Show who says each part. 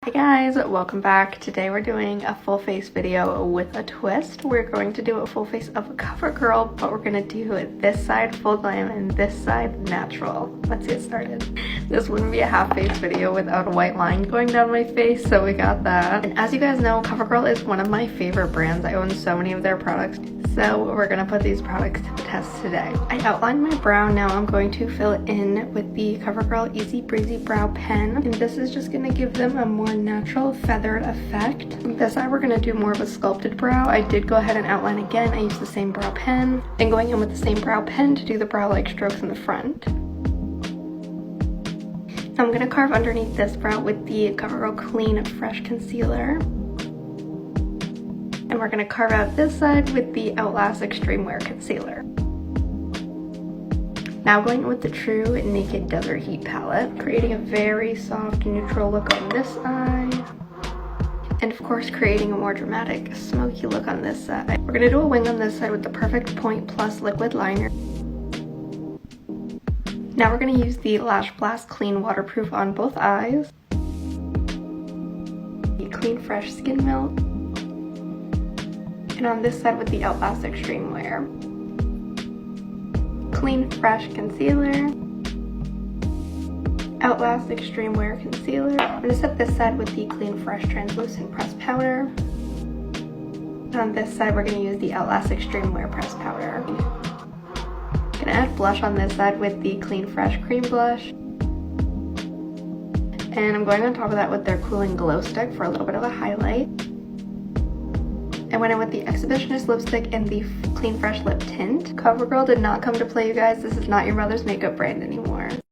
Speaker 1: Hey guys, welcome back. Today we're doing a full face video with a twist. We're going to do a full face of Covergirl, but we're gonna do it this side full glam and this side natural. Let's get started. This wouldn't be a half face video without a white line going down my face, so we got that. And as you guys know, Covergirl is one of my favorite brands. I own so many of their products, so we're gonna put these products to the test today. I outlined my brow. Now I'm going to fill it in with the Covergirl Easy Breezy Brow Pen, and this is just gonna give them a more natural feathered effect. This side we're going to do more of a sculpted brow. I did go ahead and outline again. I used the same brow pen and going in with the same brow pen to do the brow like strokes in the front. Now I'm going to carve underneath this brow with the Covergirl Clean Fresh Concealer. And we're going to carve out this side with the Outlast Extreme Wear Concealer. Now going in with the True Naked Desert Heat palette, creating a very soft neutral look on this eye, and of course creating a more dramatic smoky look on this side. We're going to do a wing on this side with the Perfect Point Plus liquid liner. Now we're going to use the Lash Blast Clean Waterproof on both eyes, the Clean Fresh Skin Melt, and on this side with the Outlast Extreme Wear. Clean Fresh Concealer, Outlast Extreme Wear Concealer. I'm going to set this side with the Clean Fresh Translucent Pressed Powder. And on this side we're going to use the Outlast Extreme Wear Pressed Powder. I'm going to add blush on this side with the Clean Fresh Cream Blush. And I'm going on top of that with their Cooling Glow Stick for a little bit of a highlight. I went in with the Exhibitionist lipstick and the Clean Fresh Lip Tint. Covergirl did not come to play, you guys. This is not your mother's makeup brand anymore.